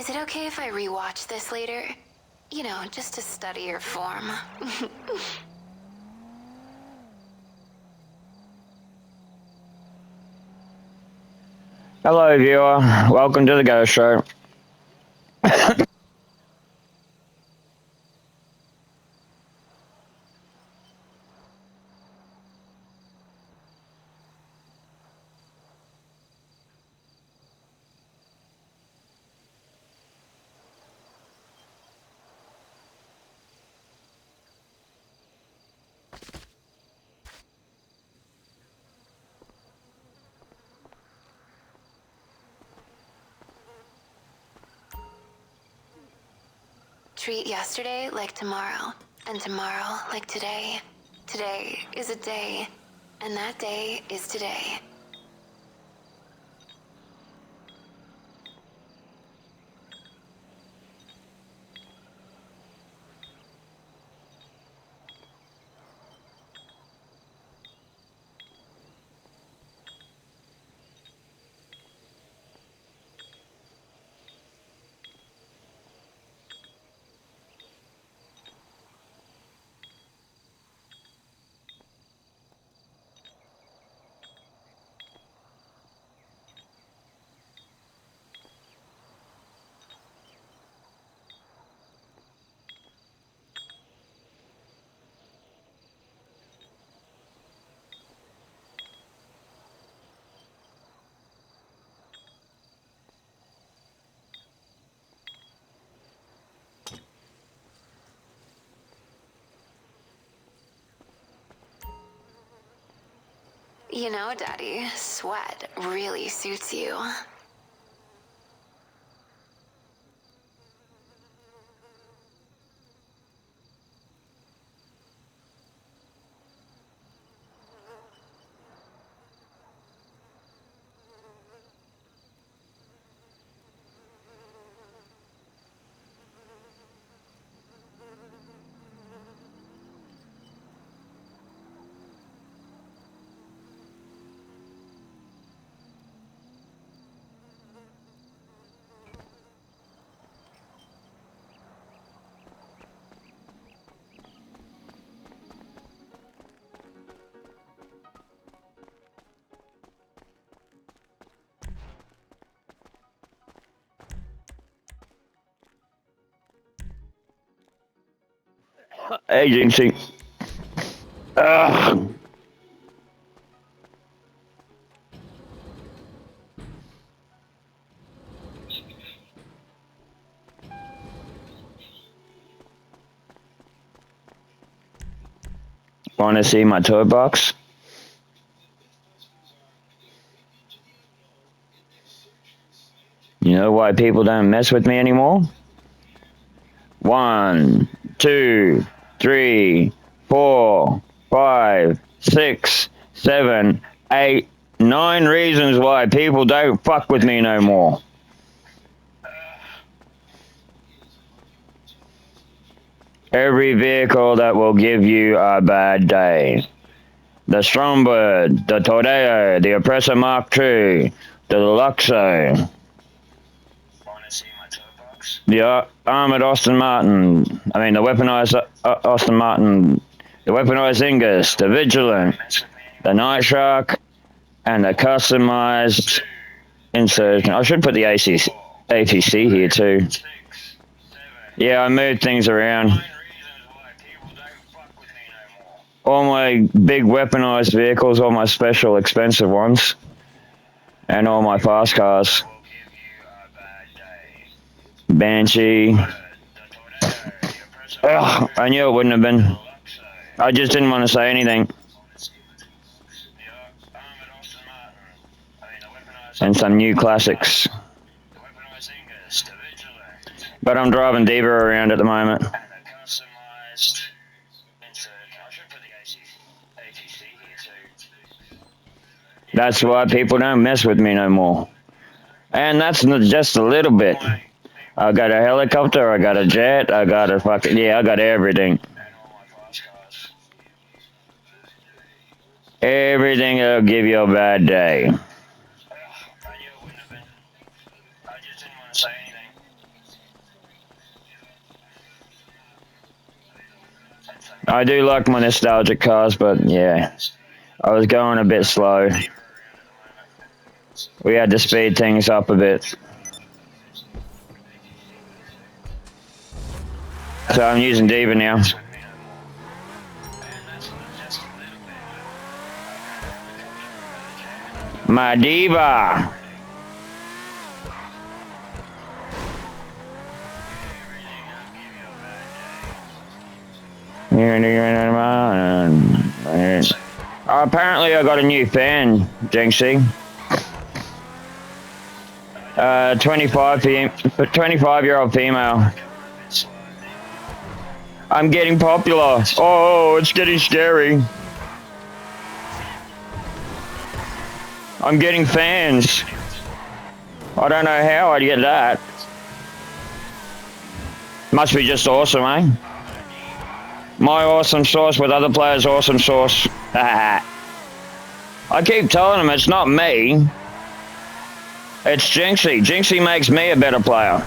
Is it okay if I rewatch this later? You know, just to study your form. Hello, viewer. Welcome to the Ghost Show. Treat yesterday like tomorrow, and tomorrow like today. Today is a day, and that day is today. You know, Daddy, sweat really suits you. Agency. Ugh. Want to see my toy box? You know why people don't mess with me anymore? 1, 2, 3, 4, 5, 6, 7, 8, 9 reasons why people don't fuck with me no more. Every vehicle that will give you a bad day. The Strongbird, the Tornado, the Oppressor Mark II, the Luxo, the Armored Austin Martin, the Weaponized Austin Martin, the Weaponized Ingus, the Vigilant, the Night Shark, and the Customized Insurgent. I should put the ATC here too. Yeah, I moved things around. All my big weaponized vehicles, all my special expensive ones, and all my fast cars. Banshee. Ugh, I knew it wouldn't have been. I just didn't want to say anything. And some new classics. But I'm driving Diva around at the moment. That's why people don't mess with me no more. And that's just a little bit. I got a helicopter, I got a jet, I got I got everything. Everything that'll give you a bad day. I do like my nostalgic cars, but yeah, I was going a bit slow. We had to speed things up a bit. So I'm using Diva now. My Diva! Apparently I got a new fan, Jinxie. 25-year-old female. I'm getting popular. Oh, it's getting scary. I'm getting fans. I don't know how I'd get that. Must be just awesome, eh? My awesome sauce with other players' awesome sauce. I keep telling them it's not me. It's Jinxie. Jinxie makes me a better player.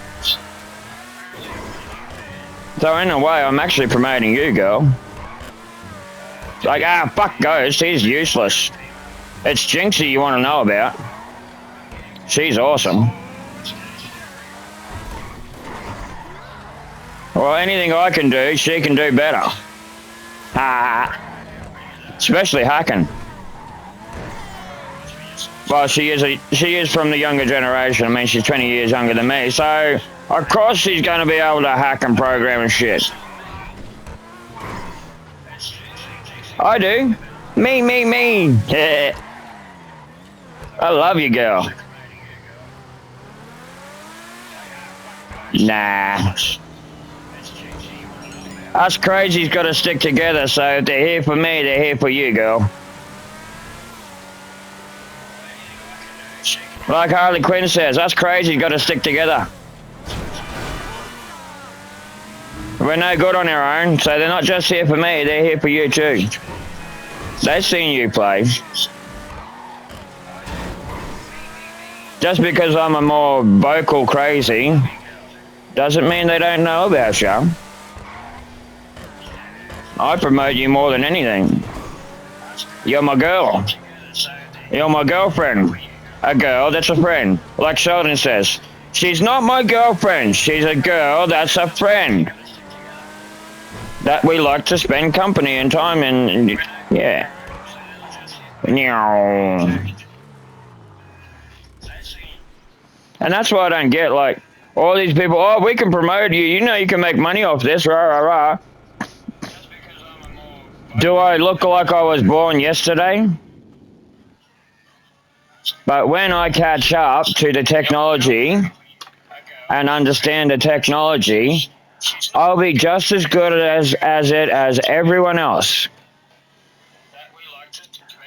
So in a way, I'm actually promoting you, girl. Like, fuck Ghost, he's useless. It's Jinxie you want to know about. She's awesome. Well, anything I can do, she can do better. Especially hacking. Well, she is from the younger generation. I mean, she's 20 years younger than me, so of course she's going to be able to hack and program and shit. I do. Me. Yeah. I love you, girl. Nah. Us crazies got to stick together, so if they're here for me, they're here for you, girl. Like Harley Quinn says, us crazies got to stick together. We're no good on our own, so they're not just here for me, they're here for you too. They've seen you play. Just because I'm a more vocal crazy doesn't mean they don't know about you. I promote you more than anything. You're my girl. You're my girlfriend. A girl that's a friend. Like Sheldon says, she's not my girlfriend. She's a girl that's a friend. That we like to spend company and time in. Yeah. And that's what I don't get. Like, all these people, oh, we can promote you. You know you can make money off this. Rah, rah, rah. Do I look like I was born yesterday? But when I catch up to the technology and understand the technology, I'll be just as good as everyone else.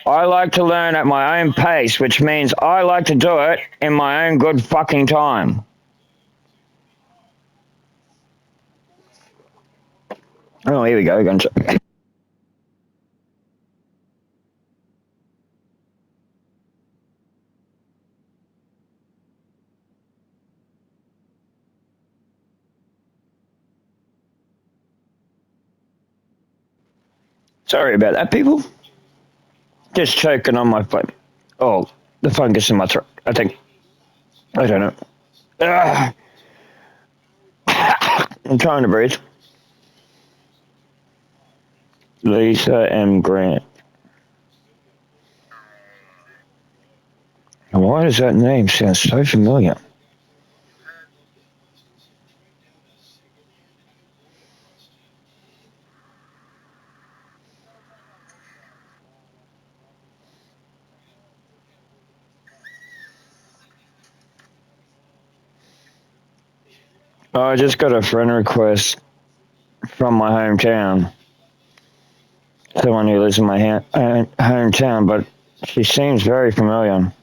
I like to learn at my own pace, which means I like to do it in my own good fucking time. Oh, here we go. Sorry about that, people. Just choking on my phone. Oh, the fungus in my throat, I think. I don't know. I'm trying to breathe. Lisa M. Grant. Why does that name sound so familiar? Oh, I just got a friend request from my hometown. Someone who lives in my hometown, but she seems very familiar.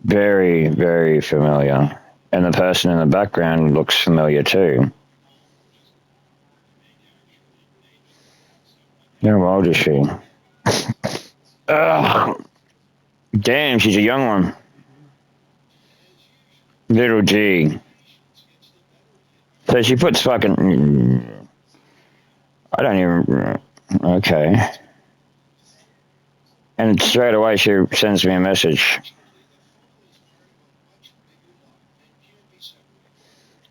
Very, very familiar. And the person in the background looks familiar too. How old is she? Ugh. Damn, she's a young one. Little G. So she puts fucking... I don't even... Okay. And straight away she sends me a message.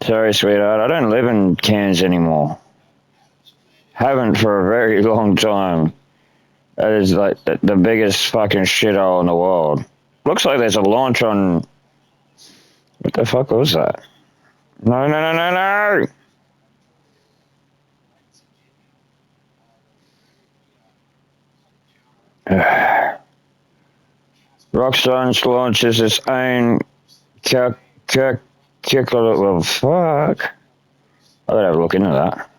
Sorry, sweetheart, I don't live in Cairns anymore. Haven't for a very long time. That is like the biggest fucking shithole in the world. Looks like there's a launch on... What the fuck was that? No, no, no, no, no! Rockstar launches its own calculator. Well, fuck. I gotta have a look into that.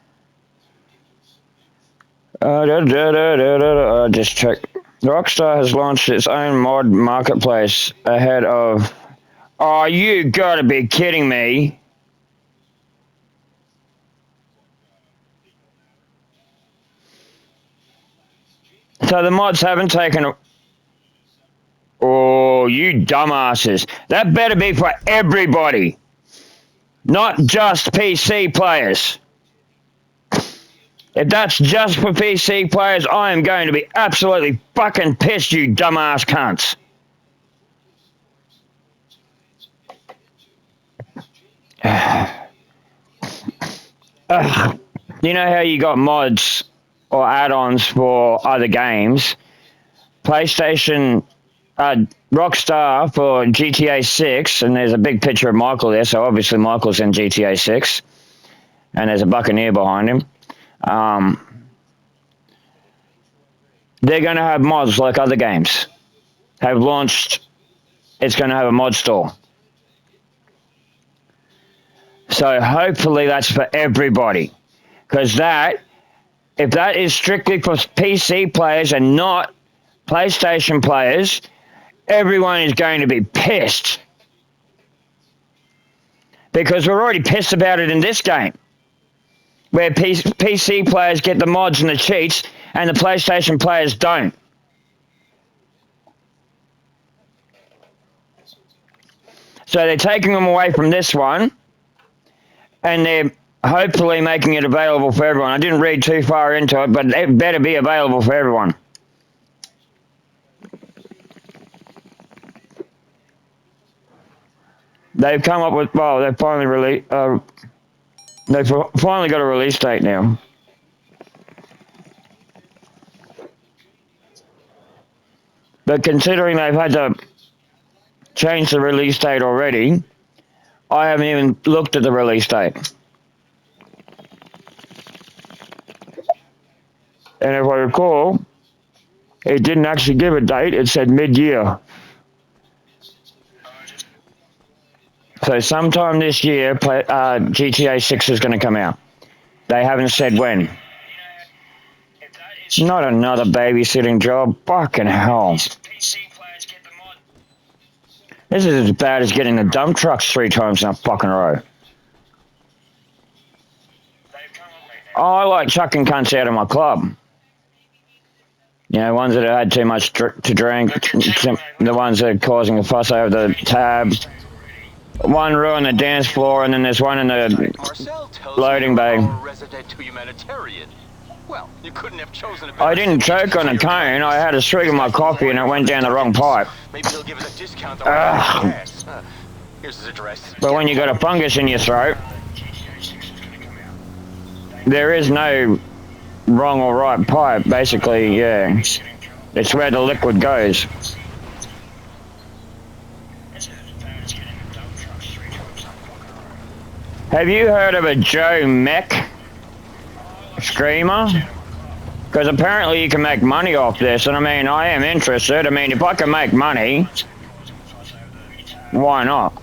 Just check. Rockstar has launched its own mod marketplace ahead of... Oh, you gotta be kidding me. So the mods haven't taken... Oh, you dumbasses. That better be for everybody. Not just PC players. If that's just for PC players, I am going to be absolutely fucking pissed, you dumbass cunts. You know how you got mods or add-ons for other games? PlayStation, Rockstar for GTA 6, and there's a big picture of Michael there, so obviously Michael's in GTA 6, and there's a Buccaneer behind him. They're going to have mods like other games. Have launched, it's going to have a mod store. So hopefully that's for everybody. Because if that is strictly for PC players and not PlayStation players, everyone is going to be pissed. Because we're already pissed about it in this game. Where PC players get the mods and the cheats, and the PlayStation players don't. So they're taking them away from this one, and they're hopefully making it available for everyone. I didn't read too far into it, but it better be available for everyone. They've come up with, well, they've finally released, they've finally got a release date now. But considering they've had to change the release date already, I haven't even looked at the release date. And if I recall, it didn't actually give a date, it said mid-year. So sometime this year, GTA 6 is going to come out. They haven't said when. Not another babysitting job. Fucking hell. This is as bad as getting the dump trucks 3 times in a fucking row. Oh, I like chucking cunts out of my club. You know, ones that have had too much to drink. The ones that are causing a fuss over the tab. One ruined the dance floor, and then there's one in the loading bay. Well, you couldn't have chosen I didn't choke on a cone. I had a swig of my coffee, and it went down the wrong pipe. Maybe he'll give us a discount on Here's his address. But when you got a fungus in your throat, there is no wrong or right pipe. Basically, yeah, it's where the liquid goes. Have you heard of a Joe Mech streamer? Because apparently you can make money off this, and I mean, I am interested. I mean, if I can make money, why not?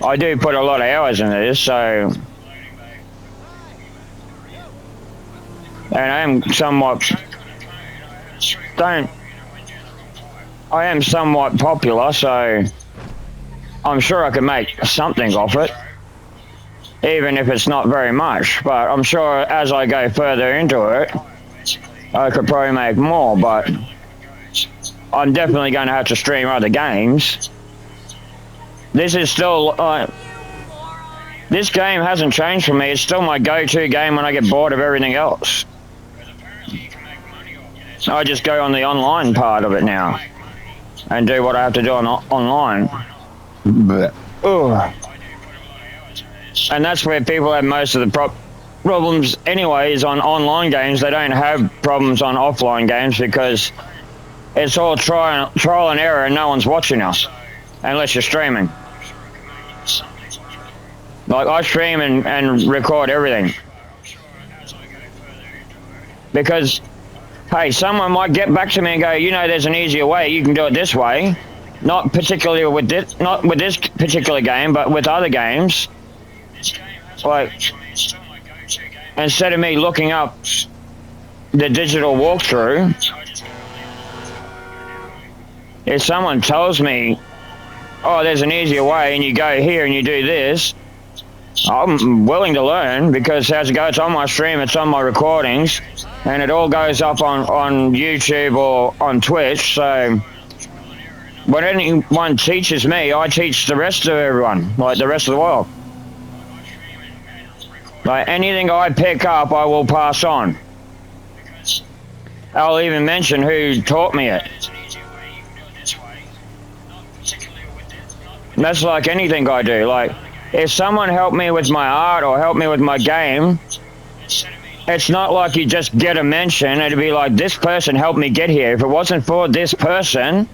I do put a lot of hours into this, so... And I am somewhat... I am somewhat popular, so... I'm sure I can make something off it. Even if it's not very much, but I'm sure as I go further into it, I could probably make more, but I'm definitely going to have to stream other games. This is still, This game hasn't changed for me. It's still my go-to game when I get bored of everything else. I just go on the online part of it now and do what I have to do online. Ugh. And that's where people have most of the problems anyway, is on online games. They don't have problems on offline games because it's all trial and error and no one's watching us unless you're streaming. Like, I stream and record everything. Because, hey, someone might get back to me and go, you know, there's an easier way. You can do it this way. Not particularly with this, not with this particular game, but with other games. Like, instead of me looking up the digital walkthrough, if someone tells me, oh, there's an easier way and you go here and you do this, I'm willing to learn, because as it goes, it's on my stream, it's on my recordings, and it all goes up on YouTube or on Twitch. So when anyone teaches me, I teach the rest of everyone, like the rest of the world. Like, anything I pick up, I will pass on. I'll even mention who taught me it. And that's like anything I do. Like, if someone helped me with my art or helped me with my game, it's not like you just get a mention. It'd be like, this person helped me get here. If it wasn't for this person,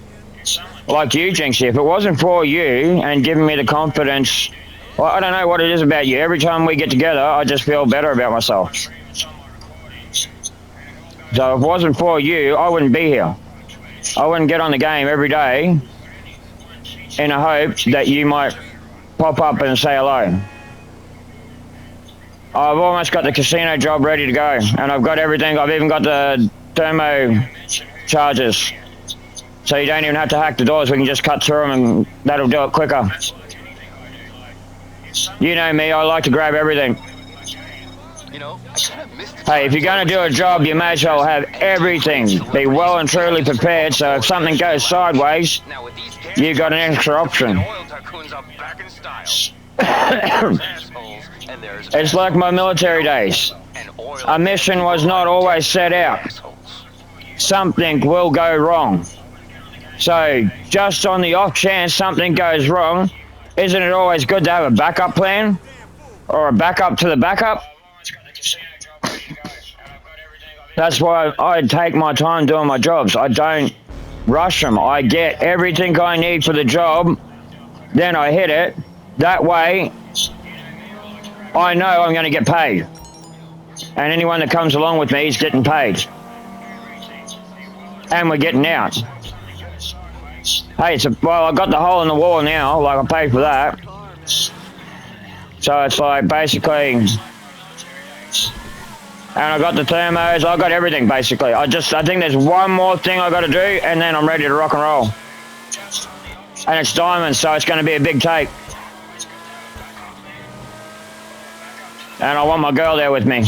like you, Jinxie, if it wasn't for you and giving me the confidence, well, I don't know what it is about you. Every time we get together, I just feel better about myself. So if it wasn't for you, I wouldn't be here. I wouldn't get on the game every day in a hope that you might pop up and say hello. I've almost got the casino job ready to go, and I've got everything. I've even got the thermo charges, so you don't even have to hack the doors. We can just cut through them, and that'll do it quicker. You know me, I like to grab everything. You know, I kind of missed the Hey, if you're going to do a job, you may as well have everything. Be well and truly prepared, so if something goes sideways, Now with these you got an extra option. oil tycoons are back in style. There's assholes, and there's It's like my military days. and oil A mission was not always set out. assholes. Something will go wrong. So, just on the off chance something goes wrong, isn't it always good to have a backup plan? Or a backup to the backup? That's why I take my time doing my jobs. I don't rush them. I get everything I need for the job, then I hit it. That way, I know I'm going to get paid. And anyone that comes along with me is getting paid. And we're getting out. Hey, well, I got the hole in the wall now, like I paid for that. So it's like basically, and I got the thermos, I got everything basically. I think there's one more thing I got to do, and then I'm ready to rock and roll. And it's diamonds, so it's going to be a big take. And I want my girl there with me.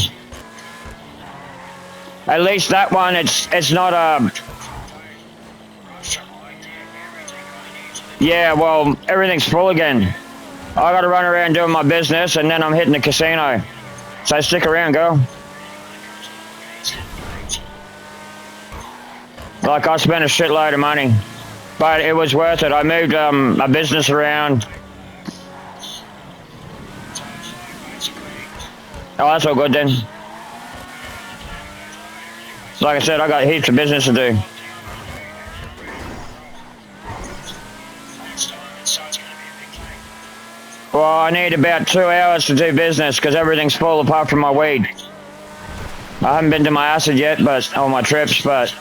At least that one, it's not a. Yeah, well, everything's full again. I gotta run around doing my business, and then I'm hitting the casino. So stick around, girl. Like, I spent a shitload of money, but it was worth it. I moved my business around. Oh, that's all good then. Like I said, I got heaps of business to do. Well, I need about 2 hours to do business because everything's full apart from my weed. I haven't been to my acid yet, but on my trips, but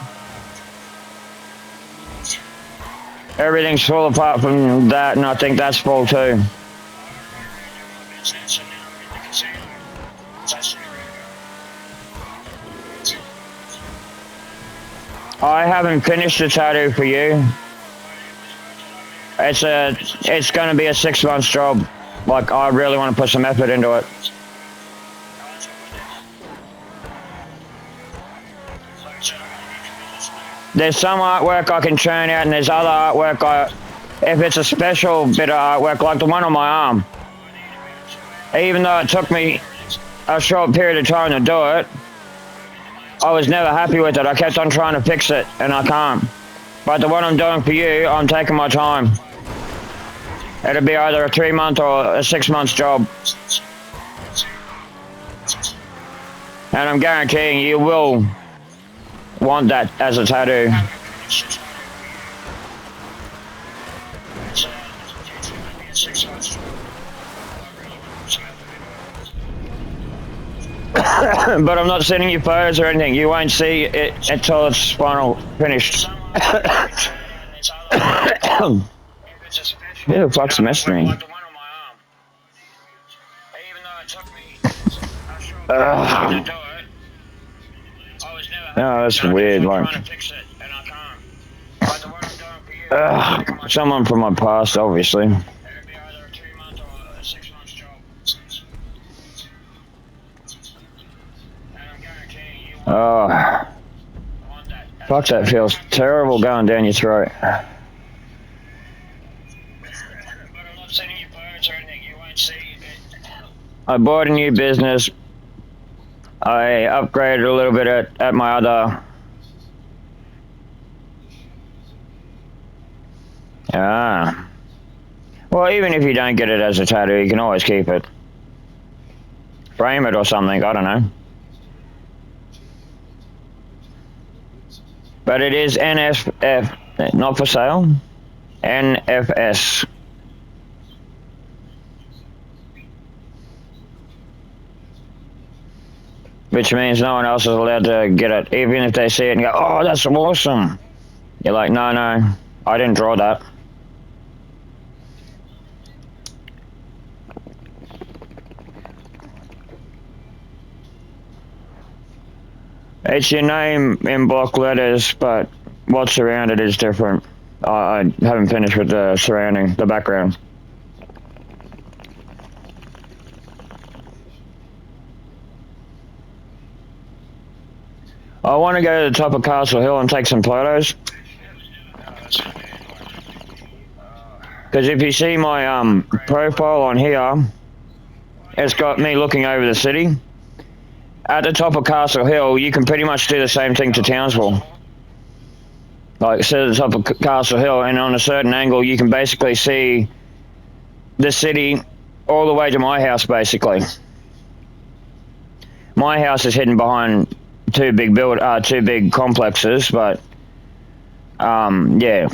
everything's full apart from that, and I think that's full too. I haven't finished the tattoo for you. It's going to be a 6 months job. Like, I really want to put some effort into it. There's some artwork I can churn out, and there's other artwork if it's a special bit of artwork, like the one on my arm. even though it took me a short period of time to do it, I was never happy with it. I kept on trying to fix it, and I can't. But the one I'm doing for you, I'm taking my time. It'll be either a 3-month or a 6-month job. And I'm guaranteeing you will want that as a tattoo. But I'm not sending you photos or anything. You won't see it until it's final finished. Who the fuck's messing me? Oh, that's weird. Like, someone from my past, obviously. Oh, fuck, that feels terrible going down your throat. I bought a new business. I upgraded a little bit at my other. Ah. Well, even if you don't get it as a tattoo, you can always keep it. Frame it or something, I don't know. But it is NFF, not for sale. NFS. Which means no one else is allowed to get it, even if they see it and go, oh, that's awesome. You're like, no, I didn't draw that. It's your name in block letters, but what's around it is different. I haven't finished with the surrounding, the background. I want to go to the top of Castle Hill and take some photos. Because if you see my profile on here, it's got me looking over the city. At the top of Castle Hill, you can pretty much do the same thing to Townsville. Like, sit at the top of Castle Hill, and on a certain angle, you can basically see the city all the way to my house, basically. My house is hidden behind two big complexes, but yeah,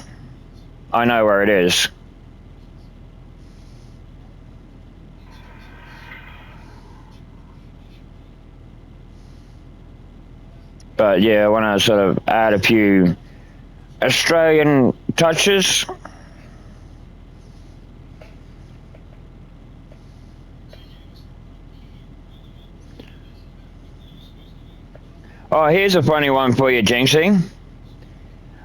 I know where it is. But yeah, I want to sort of add a few Australian touches. Oh, here's a funny one for you, Jinxie.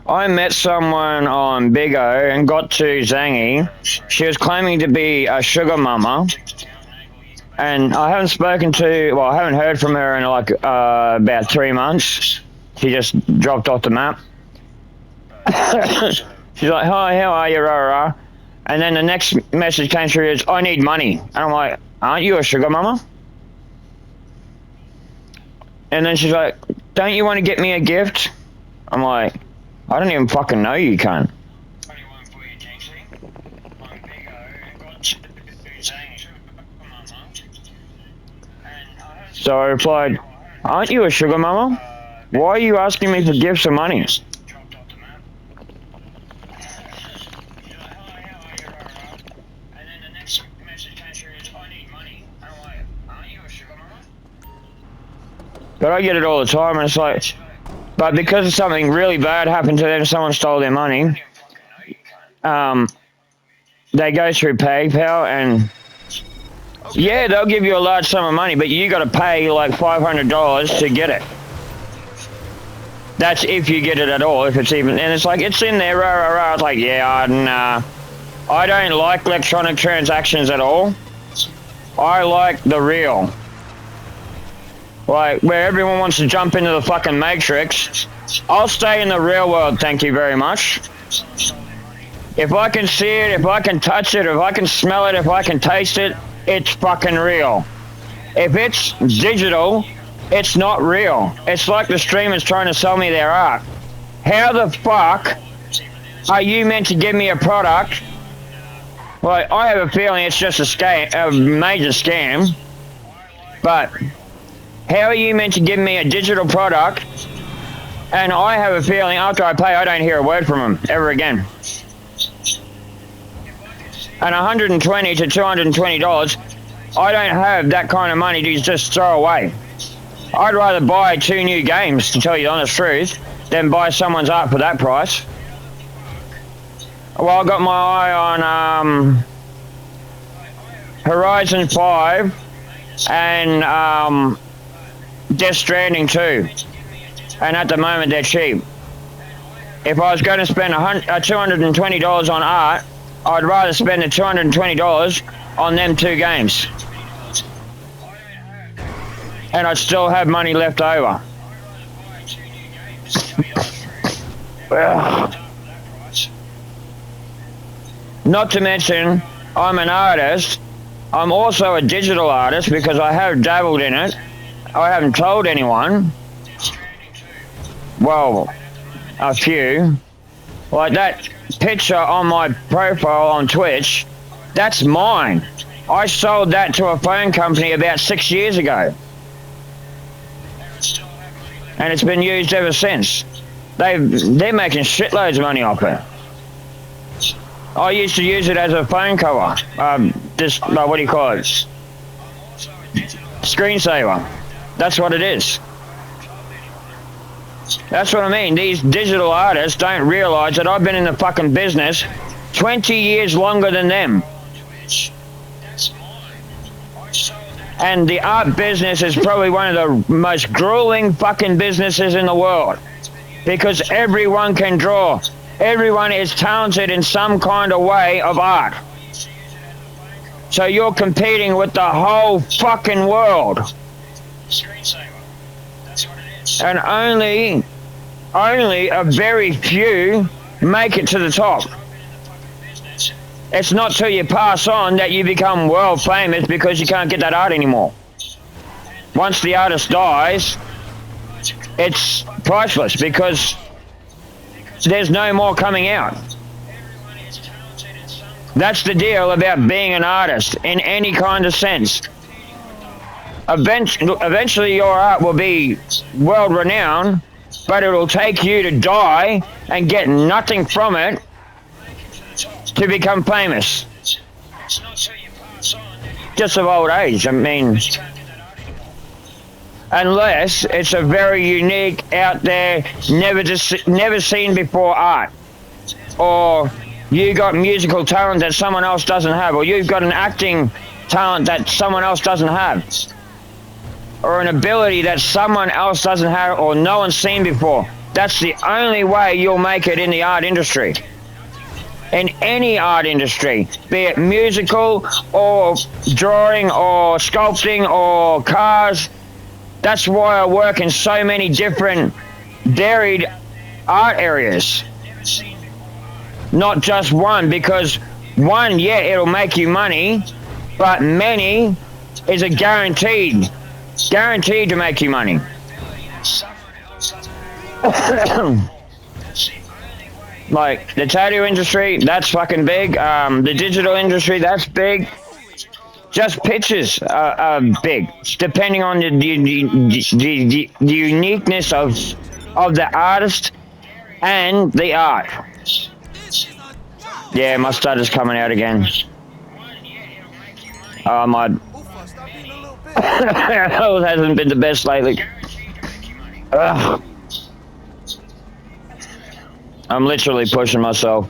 I met someone on Big O and got to Zangy. She was claiming to be a sugar mama. And I haven't I haven't heard from her in like about 3 months. She just dropped off the map. She's like, hi, how are you, rah, rah. And then the next message came through is, I need money. And I'm like, aren't you a sugar mama? And then she's like, don't you want to get me a gift? I'm like, I don't even fucking know you, cunt. So I replied, aren't you a sugar mama? Why are you asking me for gifts or money? But I get it all the time, and it's like, but because something really bad happened to them, someone stole their money, they go through PayPal, and yeah, they'll give you a large sum of money, but you got to pay like $500 to get it. That's if you get it at all, if it's even, and it's like, it's in there, rah, rah, rah. It's like, yeah, nah. I don't like electronic transactions at all. I like the real. Like, where everyone wants to jump into the fucking Matrix. I'll stay in the real world, thank you very much. If I can see it, if I can touch it, if I can smell it, if I can taste it, it's fucking real. If it's digital, it's not real. It's like the streamers trying to sell me their art. How the fuck are you meant to give me a product? Well, I have a feeling it's just a scam, a major scam. But how are you meant to give me a digital product? And I have a feeling after I pay, I don't hear a word from them ever again. And $120 to $220, I don't have that kind of money to just throw away. I'd rather buy 2 new games, to tell you the honest truth, than buy someone's art for that price. Well, I got my eye on Horizon 5 and Death Stranding 2. And at the moment they're cheap. If I was going to spend $220 on art, I'd rather spend the $220 on them 2 games. And I'd still have money left over. Not to mention, I'm an artist. I'm also a digital artist because I have dabbled in it. I haven't told anyone. Well, a few. Like that picture on my profile on Twitch, that's mine. I sold that to a phone company about 6 years ago. And it's been used ever since. They're making shitloads of money off it. I used to use it as a phone cover. What do you call it? Screensaver. That's what it is. That's what I mean. These digital artists don't realize that I've been in the fucking business 20 years longer than them. And the art business is probably one of the most grueling fucking businesses in the world. Because everyone can draw. Everyone is talented in some kind of way of art. So you're competing with the whole fucking world. And only a very few make it to the top. It's not till you pass on that you become world famous because you can't get that art anymore. Once the artist dies, it's priceless because there's no more coming out. That's the deal about being an artist in any kind of sense. Eventually your art will be world renowned, but it will take you to die and get nothing from it to become famous. Just of old age, I mean. Unless it's a very unique, out there, never seen before art. Or you got musical talent that someone else doesn't have, or you've got an acting talent that someone else doesn't have. Or an ability that someone else doesn't have or no one's seen before. That's the only way you'll make it in the art industry. In any art industry, be it musical or drawing or sculpting or cars. That's why I work in so many different varied art areas. Not just one, because one, yeah, it'll make you money, but many is a guaranteed to make you money. Like the tattoo industry, that's fucking big. The digital industry, that's big. Just pictures are big, depending on the uniqueness of the artist and the art. Yeah, my stutter's coming out again. My health hasn't been the best lately. Ugh. I'm literally pushing myself.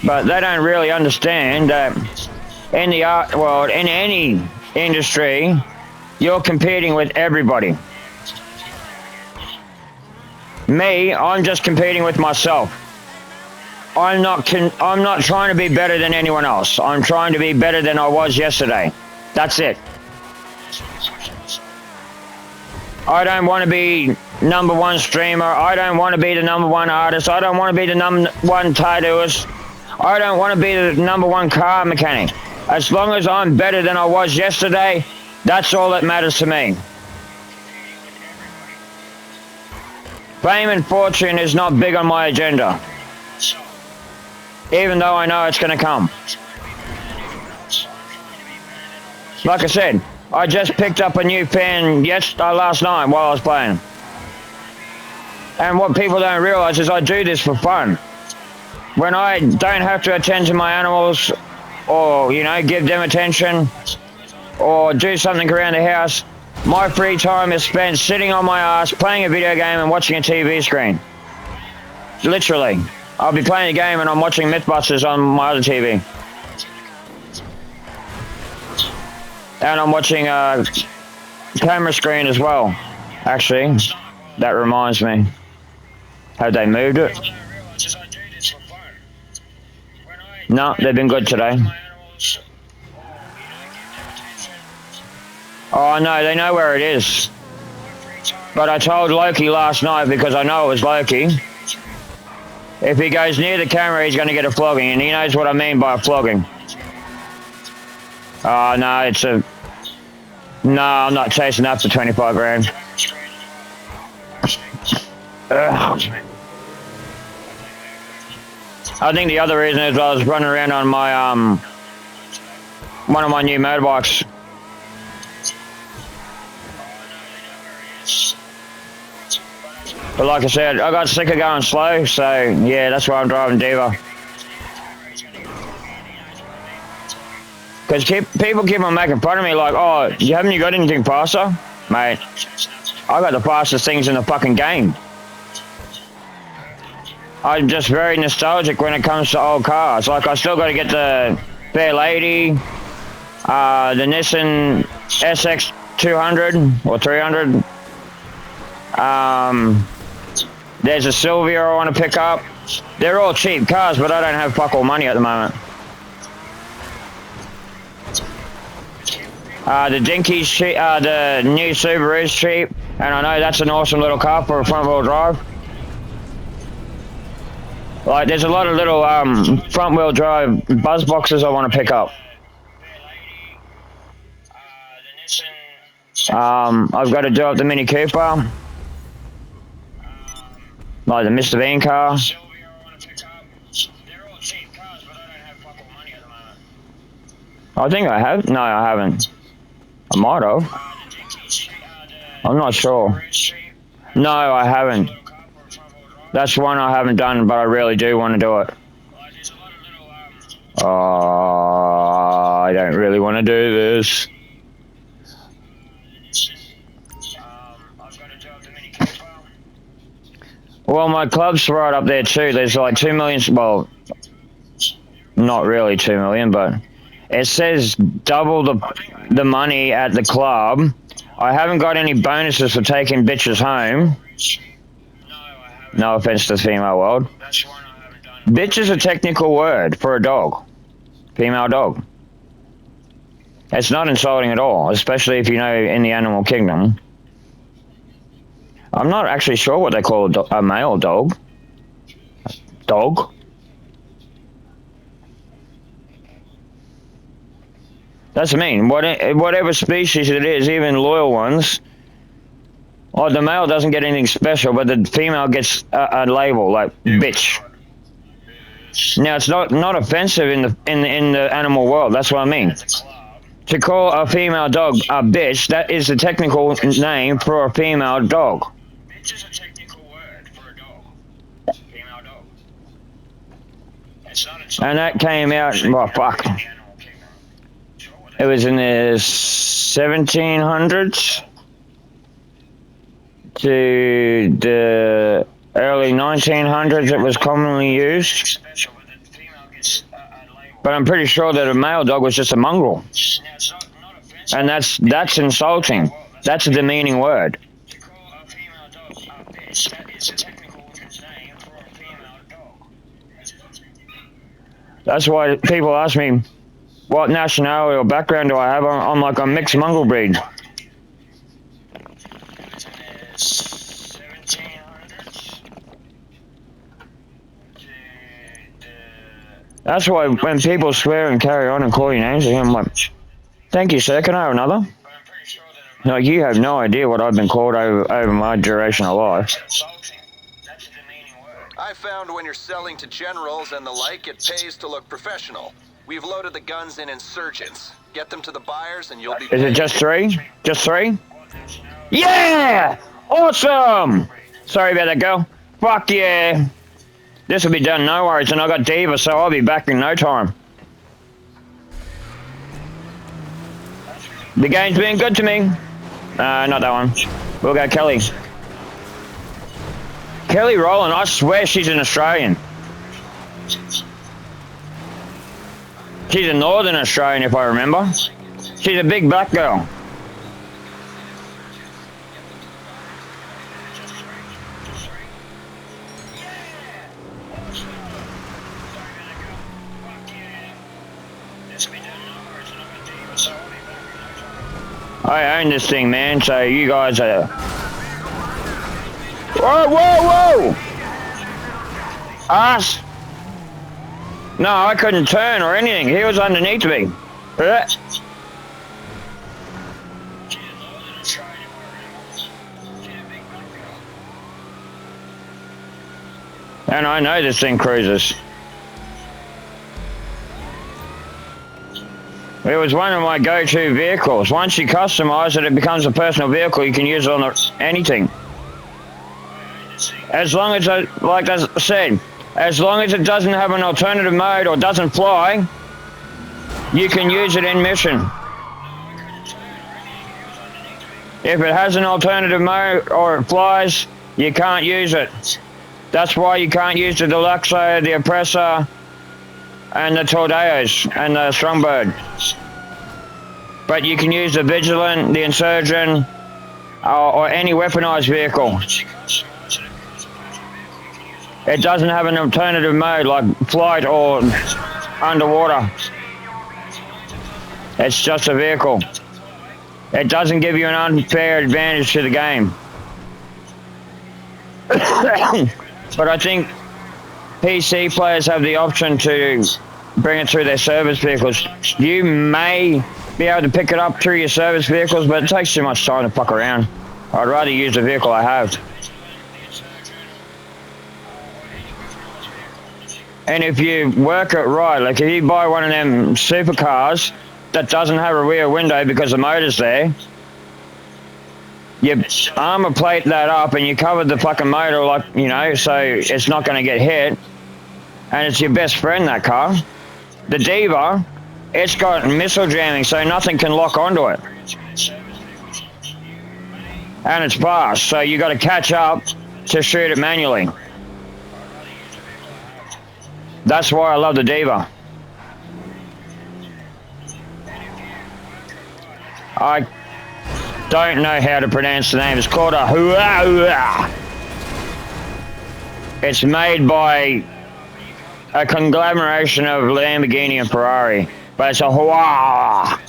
But they don't really understand that in the art world, in any industry, you're competing with everybody. Me, I'm just competing with myself. I'm not trying to be better than anyone else. I'm trying to be better than I was yesterday. That's it. I don't want to be number one streamer. I don't want to be the number one artist. I don't want to be the number one tattooist. I don't want to be the number one car mechanic. As long as I'm better than I was yesterday, that's all that matters to me. Fame and fortune is not big on my agenda. Even though I know it's going to come. Like I said, I just picked up a new pen last night while I was playing. And what people don't realize is I do this for fun. When I don't have to attend to my animals, or, you know, give them attention, or do something around the house, my free time is spent sitting on my ass, playing a video game and watching a TV screen. Literally. I'll be playing a game and I'm watching Mythbusters on my other TV. And I'm watching a camera screen as well. Actually, that reminds me. Have they moved it? No, they've been good today. Oh no, they know where it is. But I told Loki last night, because I know it was Loki, if he goes near the camera, he's going to get a flogging, and he knows what I mean by a flogging. Oh no, no, I'm not chasing after 25 grand. Ugh. I think the other reason is I was running around on my one of my new motorbikes. But like I said, I got sick of going slow, so yeah, that's why I'm driving Diva. Because people keep on making fun of me like, oh, haven't you got anything faster? Mate, I got the fastest things in the fucking game. I'm just very nostalgic when it comes to old cars. Like, I still got to get the Fair Lady, the Nissan SX 200 or 300. There's a Silvia I want to pick up. They're all cheap cars, but I don't have fuck all money at the moment. The Dinky's cheap, the new Subaru's cheap, and I know that's an awesome little car for a front-wheel drive. Like, there's a lot of little front-wheel drive buzz boxes I want to pick up. I've got to do up the Mini Cooper, like the Mr. Bean car. I think I have. No, I haven't. I might have. I'm not sure. No, I haven't. That's one I haven't done, but I really do want to do it. I don't really want to do this. Well, my club's right up there too. There's like 2 million, well, not really 2 million, but it says double the money at the club. I haven't got any bonuses for taking bitches home. No offense to the female world. Bitch is a technical word for a dog. Female dog. It's not insulting at all, especially if you know in the animal kingdom. I'm not actually sure what they call a male dog. Dog? That's mean. Whatever species it is, even loyal ones, oh, the male doesn't get anything special, but the female gets a label like bitch. Now it's not offensive in the animal world. That's what I mean. To call a female dog a bitch, that is the technical name for a female dog. Bitch is a technical word for a dog. Female dog. And that came out. Well, fuck. It was in the 1700s to the early 1900s. It was commonly used. But I'm pretty sure that a male dog was just a mongrel. And that's insulting. That's a demeaning word. That's why people ask me, what nationality or background do I have? I'm like a mixed mongrel breed. That's why when people swear and carry on and call you names, I'm like, thank you, sir. Can I have another? Like, you have no idea what I've been called over my duration of life. I found when you're selling to generals and the like, it pays to look professional. We've loaded the guns in insurgents. Get them to the buyers and you'll be Is it just 3? Just 3? Yeah! Awesome! Sorry about that, girl. Fuck yeah! This will be done, no worries, and I got Diva, so I'll be back in no time. The game's been good to me. Not that one. We'll go Kelly. Kelly Rowland, I swear she's an Australian. She's a Northern Australian, if I remember. She's a big black girl. I own this thing, man, so you guys are... Whoa, whoa, whoa! Us? No, I couldn't turn or anything. He was underneath me. And I know this thing cruises. It was one of my go-to vehicles. Once you customize it, it becomes a personal vehicle. You can use it on anything. As long as, like I said, as long as it doesn't have an alternative mode or doesn't fly, you can use it in mission. If it has an alternative mode or it flies, you can't use it. That's why you can't use the Deluxo, the Oppressor, and the Tornadoes, and the Strongbird. But you can use the Vigilant, the Insurgent, or any weaponized vehicle. It doesn't have an alternative mode like flight or underwater. It's just a vehicle. It doesn't give you an unfair advantage to the game. But I think PC players have the option to bring it through their service vehicles. You may be able to pick it up through your service vehicles, but it takes too much time to fuck around. I'd rather use the vehicle I have. And if you work it right, like if you buy one of them supercars that doesn't have a rear window because the motor's there, you armor plate that up and you cover the fucking motor, like, you know, so it's not going to get hit. And it's your best friend, that car. The Diva, it's got missile jamming, so nothing can lock onto it. And it's fast, so you got to catch up to shoot it manually. That's why I love the Diva. I don't know how to pronounce the name. It's called a Hua. It's made by a conglomeration of Lamborghini and Ferrari, but it's a Hua.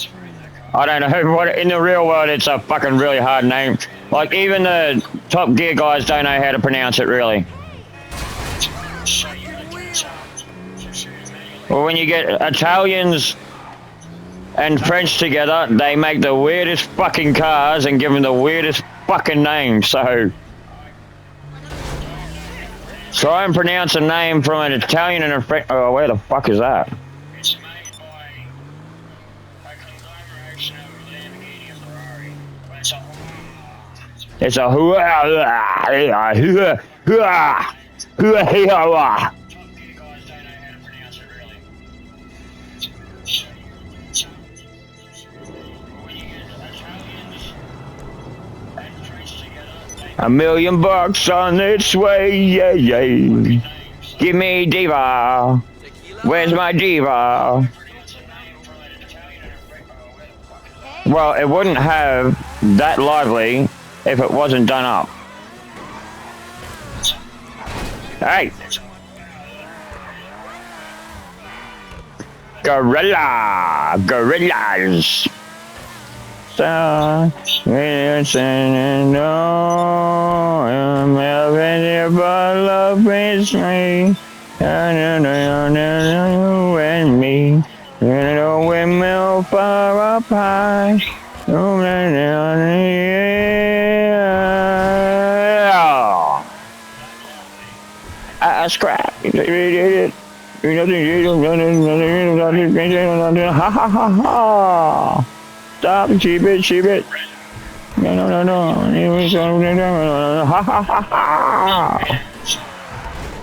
I don't know what, in the real world it's a fucking really hard name. Like even the Top Gear guys don't know how to pronounce it really. Well, when you get Italians and French together, they make the weirdest fucking cars and give them the weirdest fucking names, so... Try and pronounce a name from an Italian and a French... Oh, where the fuck is that? It's made by a conglomeration of Lamborghini and Ferrari. It's a hua. $1 million on its way, yeah, yeah. Give me Diva. Where's my Diva? Well, it wouldn't have that lively if it wasn't done up. Hey. Gorillas. So, love is me. In a windmill far up high. I scrap. Ha ha ha ha. Stop, cheap it, cheap it. No. Ha ha ha ha.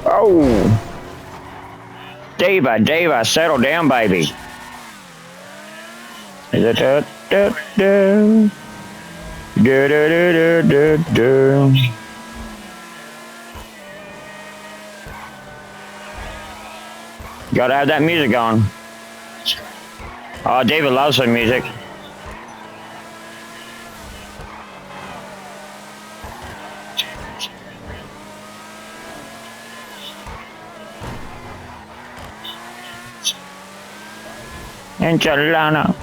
Oh. Diva, settle down, baby. Gotta have that music going. Oh, David loves her music. Enchilada.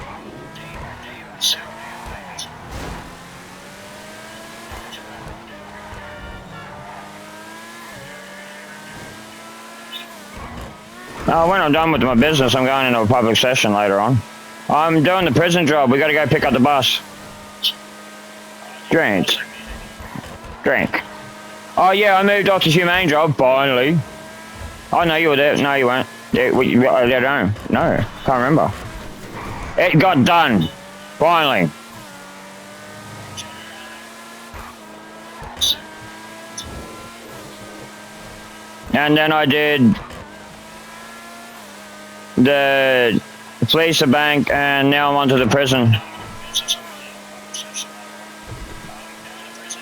When I'm done with my business, I'm going into a public session later on. I'm doing the prison job. We gotta go pick up the bus. Drink. Oh yeah, I moved off to humane job, finally. Oh no, you were there. No, you weren't. I don't know. No, can't remember. It got done. Finally. And then I did the police, the bank, and now I'm onto the prison.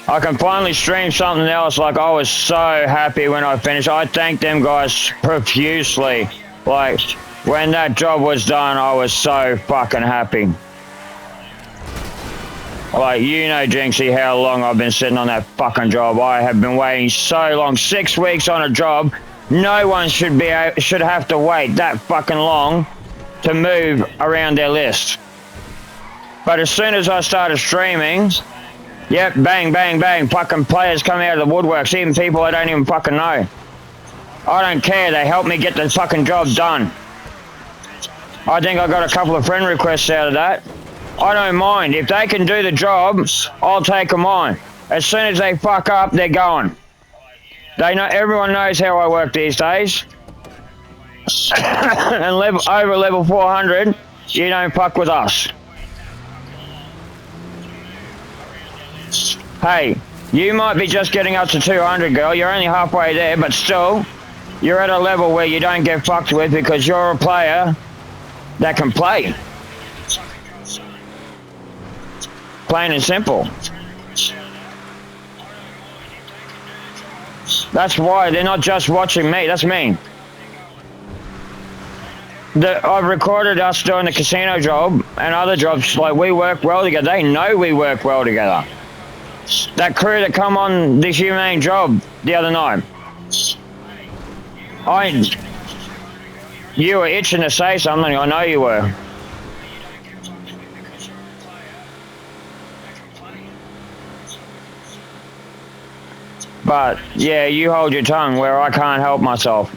I can finally stream something else. Like, I was so happy when I finished. I thanked them guys profusely. Like, when that job was done, I was so fucking happy. Like, you know, Jinxie, how long I've been sitting on that fucking job. I have been waiting so long. 6 weeks on a job. No one should have to wait that fucking long to move around their list. But as soon as I started streaming, yep, bang, bang, bang, fucking players come out of the woodworks, even people I don't even fucking know. I don't care, they help me get the fucking job done. I think I got a couple of friend requests out of that. I don't mind. If they can do the job, I'll take them on. As soon as they fuck up, they're gone. They know, everyone knows how I work these days. And over level 400, you don't fuck with us. Hey, you might be just getting up to 200, girl. You're only halfway there, but still, you're at a level where you don't get fucked with because you're a player that can play. Plain and simple. That's why they're not just watching me. That's me. I've recorded us doing the casino job and other jobs. Like, we work well together. They know we work well together. That crew that come on this humane job the other night. You were itching to say something. I know you were. But, yeah, you hold your tongue where I can't help myself.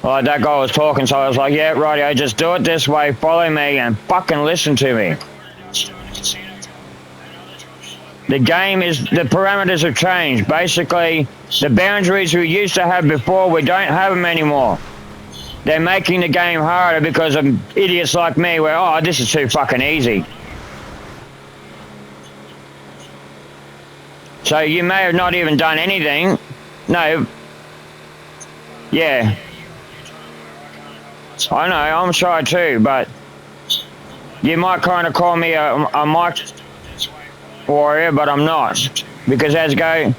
Like, that guy was talking, so I was like, yeah, rightio, just do it this way, follow me, and fucking listen to me. The game is, the parameters have changed. Basically, the boundaries we used to have before, we don't have them anymore. They're making the game harder because of idiots like me where, oh, this is too fucking easy. So you may have not even done anything. No. Yeah. I know, I'm shy too, but you might kind of call me a mic warrior, but I'm not. Because as go,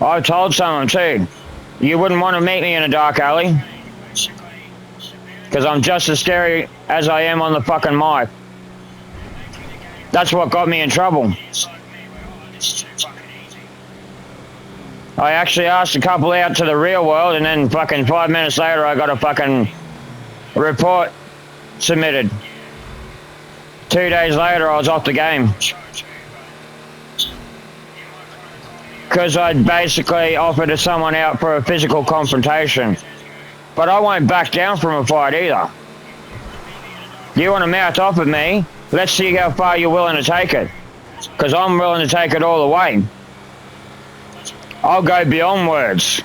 I've told someone too, you wouldn't want to meet me in a dark alley. Because I'm just as scary as I am on the fucking mic. That's what got me in trouble. I actually asked a couple out to the real world, and then fucking 5 minutes later I got a fucking report submitted. 2 days later I was off the game. Because I'd basically offered someone out for a physical confrontation. but I won't back down from a fight either. You want to mouth off at me? Let's see how far you're willing to take it. Because I'm willing to take it all the way. I'll go beyond words.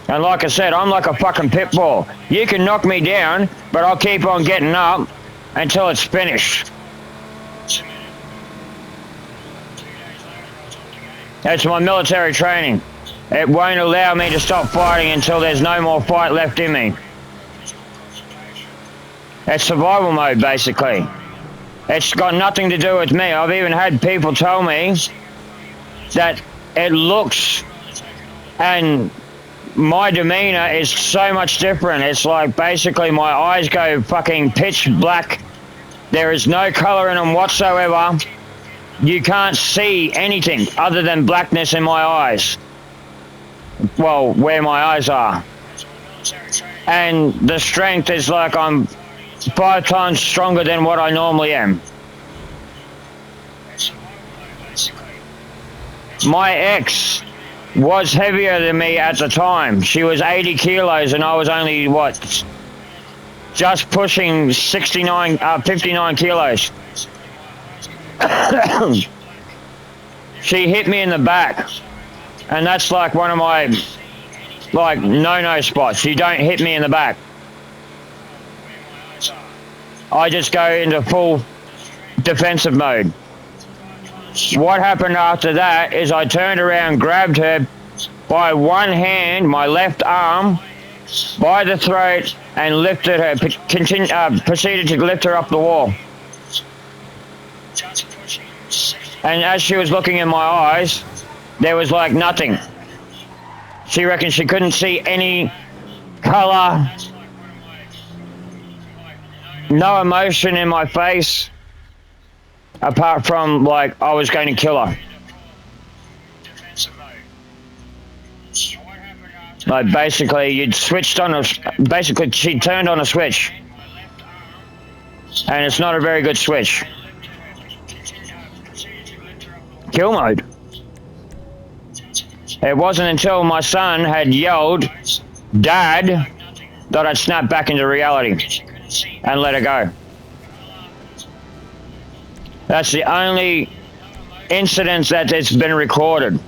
And like I said, I'm like a fucking pit bull. You can knock me down, but I'll keep on getting up until it's finished. It's my military training. It won't allow me to stop fighting until there's no more fight left in me. It's survival mode, basically. It's got nothing to do with me. I've even had people tell me that it looks and my demeanor is so much different. It's like basically my eyes go fucking pitch black. There is no color in them whatsoever. You can't see anything other than blackness in my eyes. Well, where my eyes are. And the strength is like I'm 5 times stronger than what I normally am. My ex was heavier than me at the time. She was 80 kilos and I was only, what, just pushing 59 kilos. She hit me in the back. And that's like one of my, like, no-no spots. You don't hit me in the back. I just go into full defensive mode. What happened after that is I turned around, grabbed her by one hand, my left arm, by the throat, and lifted her, proceeded to lift her up the wall. And as she was looking in my eyes, there was like nothing. She reckoned she couldn't see any color, no emotion in my face, apart from like I was going to kill her. Like basically you'd switched on basically she turned on a switch. And it's not a very good switch. Kill mode. It wasn't until my son had yelled, "Dad," that I'd snapped back into reality and let it go. That's the only incident that it's been recorded.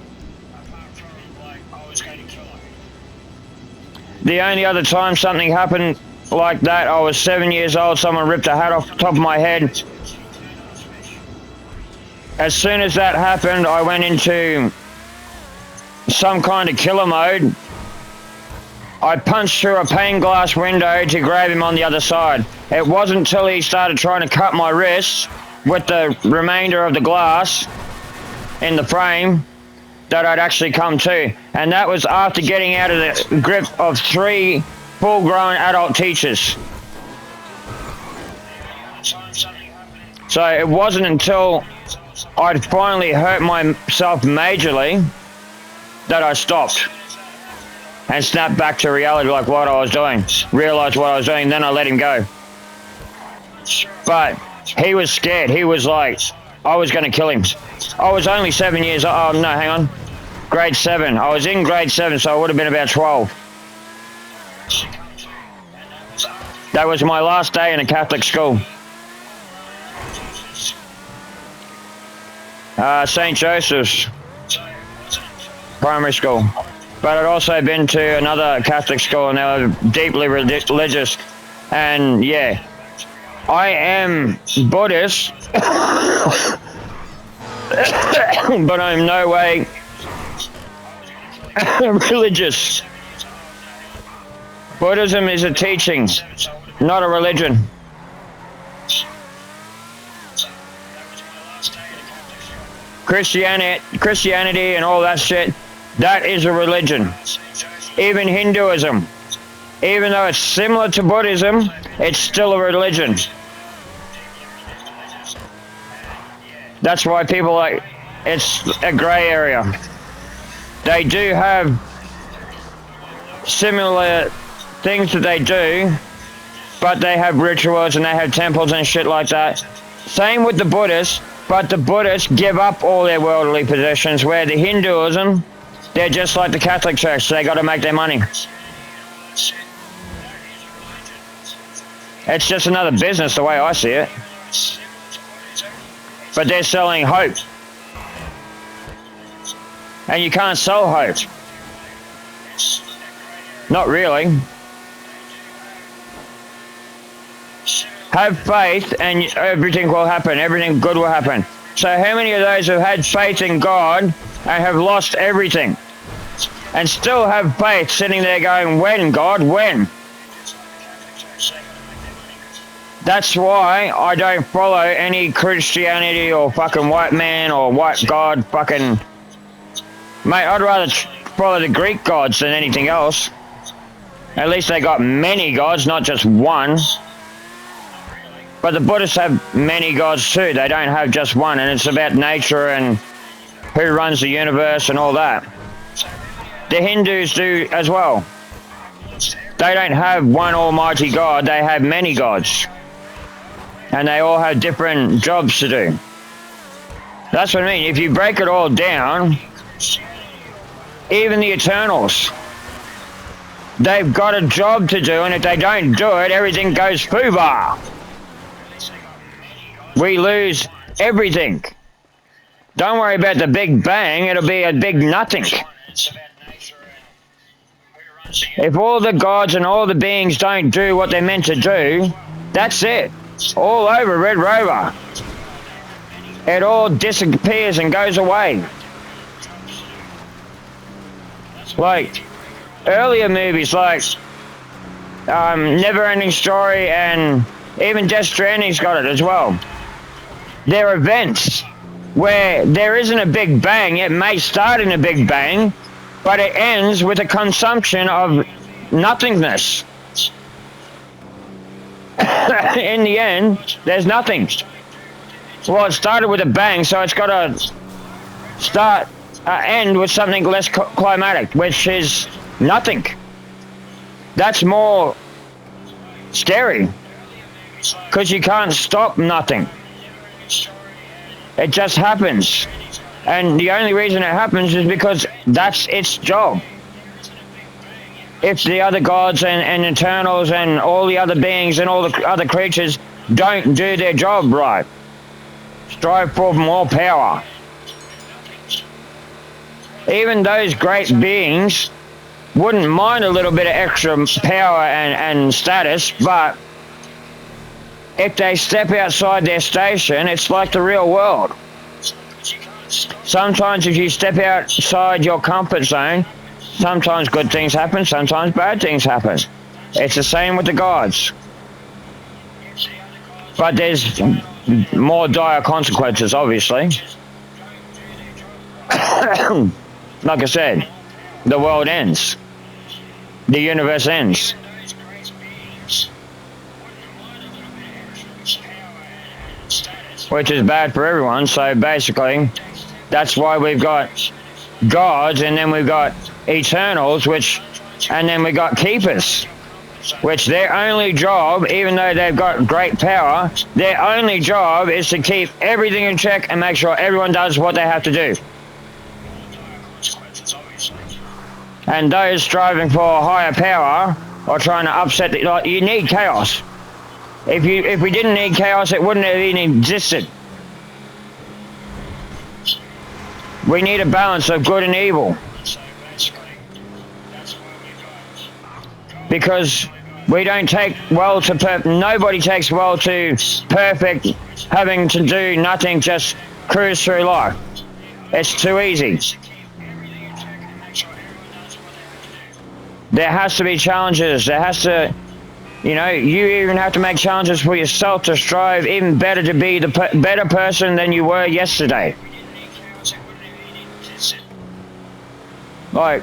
The only other time something happened like that, I was 7 years old, someone ripped a hat off the top of my head. As soon as that happened, I went into some kind of killer mode. I punched through a pane glass window to grab him on the other side. It wasn't until he started trying to cut my wrists with the remainder of the glass in the frame that I'd actually come to. And that was after getting out of the grip of 3 full-grown adult teachers. So it wasn't until I'd finally hurt myself majorly that I stopped and snapped back to reality, like what I was doing, realized what I was doing, then I let him go. But he was scared. He was like, I was going to kill him. I was only 7 years old. Oh, no, hang on. Grade 7. I was in grade 7, so I would have been about 12. That was my last day in a Catholic school. St. Joseph's Primary School. But I'd also been to another Catholic school and they were deeply religious. And yeah, I am Buddhist, but I'm no way religious. Buddhism is a teaching, not a religion. Christianity and all that shit, that is a religion. Even Hinduism, even though it's similar to Buddhism, it's still a religion. That's why people like, it's a grey area. They do have similar things that they do, but they have rituals and they have temples and shit like that. Same with the Buddhists, but the Buddhists give up all their worldly possessions, where the Hinduism, they're just like the Catholic Church, they got to make their money. It's just another business the way I see it. But they're selling hope. And you can't sell hope. Not really. Have faith and everything will happen. Everything good will happen. So how many of those have had faith in God and have lost everything? And still have faith sitting there going, when, God, when? That's why I don't follow any Christianity or fucking white man or white God fucking... Mate, I'd rather follow the Greek gods than anything else. At least they got many gods, not just one. But the Buddhists have many gods too. They don't have just one, and it's about nature and who runs the universe and all that. The Hindus do as well. They don't have one almighty God, they have many gods. And they all have different jobs to do. That's what I mean. If you break it all down, even the Eternals, they've got a job to do, and if they don't do it, everything goes foobar. We lose everything. Don't worry about the Big Bang, it'll be a big nothing. If all the gods and all the beings don't do what they're meant to do, that's it. All over Red Rover. It all disappears and goes away. Like earlier movies like Never Ending Story and even Death Stranding's got it as well. They're events where there isn't a Big Bang. It may start in a Big Bang, but it ends with a consumption of nothingness. In the end, there's nothing. Well, it started with a bang, so it's got to end with something less climatic, which is nothing. That's more scary, because you can't stop nothing. It just happens. And the only reason it happens is because that's its job. If the other gods and Eternals and all the other beings and all the other creatures don't do their job right, strive for more power. Even those great beings wouldn't mind a little bit of extra power and status, but if they step outside their station, it's like the real world. Sometimes if you step outside your comfort zone, sometimes good things happen, sometimes bad things happen. It's the same with the gods. But there's more dire consequences, obviously. Like I said, the world ends. The universe ends. Which is bad for everyone, so basically, that's why we've got gods, and then we've got Eternals, and then we got keepers, which their only job, even though they've got great power, their only job is to keep everything in check and make sure everyone does what they have to do. And those striving for higher power or trying to upset you need chaos. If we didn't need chaos, it wouldn't have even existed. We need a balance of good and evil. Because we don't take well to nobody takes well to perfect, having to do nothing, just cruise through life. It's too easy. There has to be challenges. There has to, you even have to make challenges for yourself to strive even better to be the better person than you were yesterday. Like,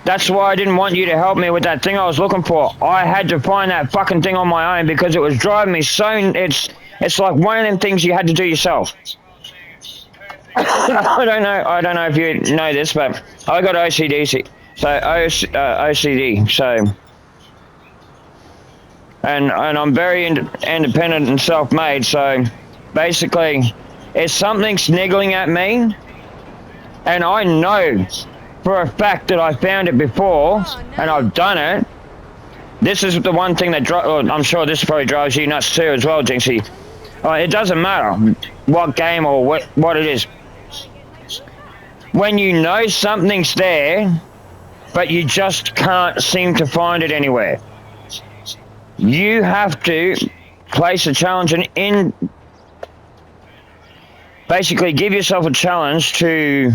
that's why I didn't want you to help me with that thing I was looking for. I had to find that fucking thing on my own because it was driving me so... It's like one of them things you had to do yourself. I don't know if you know this, but I got OCD, so... And I'm very independent and self-made, so basically, if something's niggling at me, and I know for a fact that I found it before, and I've done it. This is the one thing that I'm sure this probably drives you nuts too as well, Jinxie. It doesn't matter what game or what it is. When you know something's there, but you just can't seem to find it anywhere, you have to place a challenge and basically give yourself a challenge to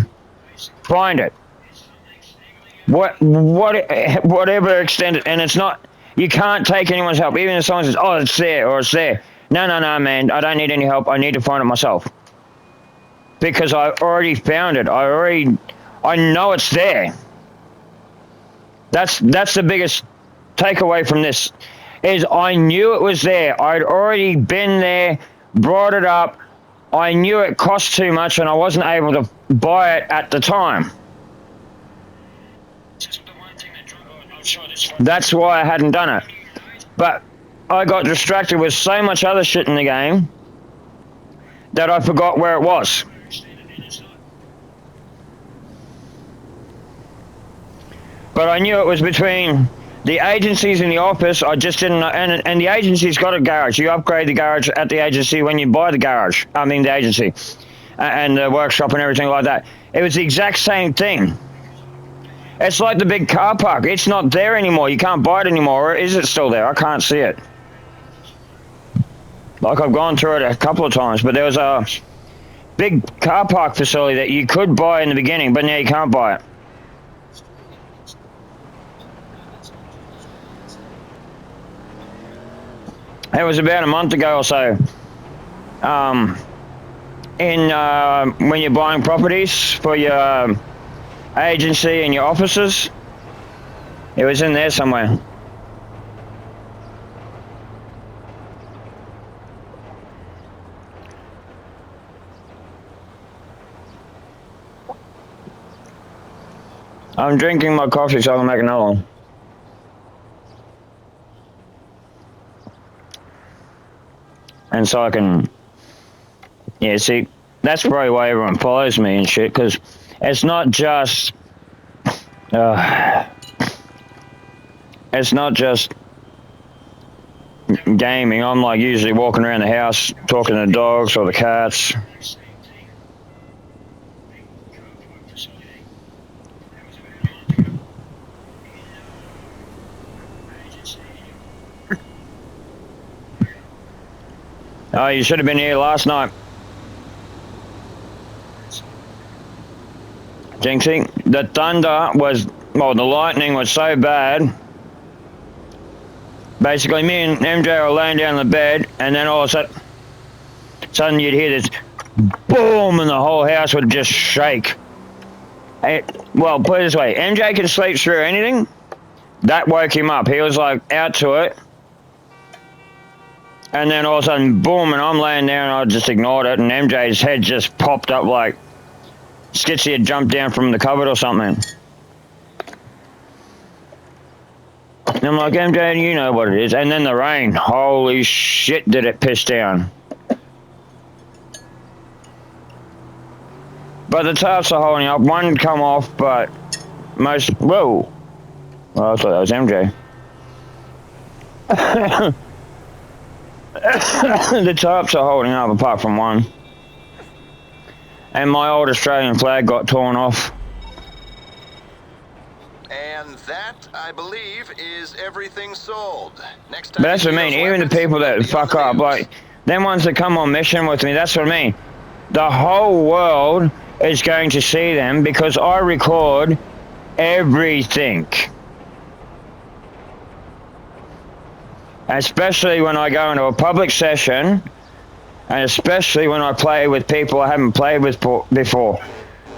find it. Whatever extent, and it's not, you can't take anyone's help. Even if someone says, oh, it's there or it's there. No, man, I don't need any help. I need to find it myself. Because I already found it. I know it's there. That's the biggest takeaway from this, is I knew it was there. I'd already been there, brought it up. I knew it cost too much and I wasn't able to buy it at the time. That's why I hadn't done it. But I got distracted with so much other shit in the game that I forgot where it was. But I knew it was between the agencies and the office. I just didn't know. And the agency's got a garage. You upgrade the garage at the agency when you buy the garage. I mean the agency. And the workshop and everything like that. It was the exact same thing. It's like the big car park. It's not there anymore. You can't buy it anymore. Or is it still there? I can't see it. Like, I've gone through it a couple of times, but there was a big car park facility that you could buy in the beginning, but now you can't buy it. It was about a month ago or so. When you're buying properties for your agency and your offices, it was in there somewhere. I'm drinking my coffee so I can make another one. And so I can, yeah, see, that's probably why everyone follows me and shit, because it's not just, gaming. I'm like usually walking around the house, talking to the dogs or the cats. Oh, you should have been here last night. Jinxie, the thunder was, well, the lightning was so bad. Basically, me and MJ were laying down in the bed, and then all of a sudden you'd hear this boom, and the whole house would just shake. Well, put it this way, MJ can sleep through anything. That woke him up. He was like out to it. And then all of a sudden, boom, and I'm laying there and I just ignored it, and MJ's head just popped up like Skitsy had jumped down from the cupboard or something. And I'm like, MJ, you know what it is. And then the rain, holy shit, did it piss down. But the tarps are holding up. One come off, but most, whoa. Well, I thought that was MJ. The tarps are holding up apart from one. And my old Australian flag got torn off. And that, I believe, is everything sold. Next time. But that's what I mean, even the people that fuck up, like, them ones that come on mission with me, that's what I mean. The whole world is going to see them because I record everything. Especially when I go into a public session, and especially when I play with people I haven't played with before.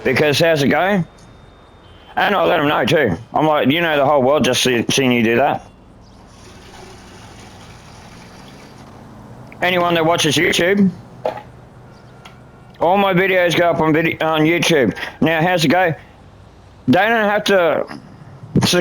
Because how's it going? And I let them know too. I'm like, you know, the whole world just seen you do that. Anyone that watches YouTube, all my videos go up on YouTube. Now, how's it go? They don't have to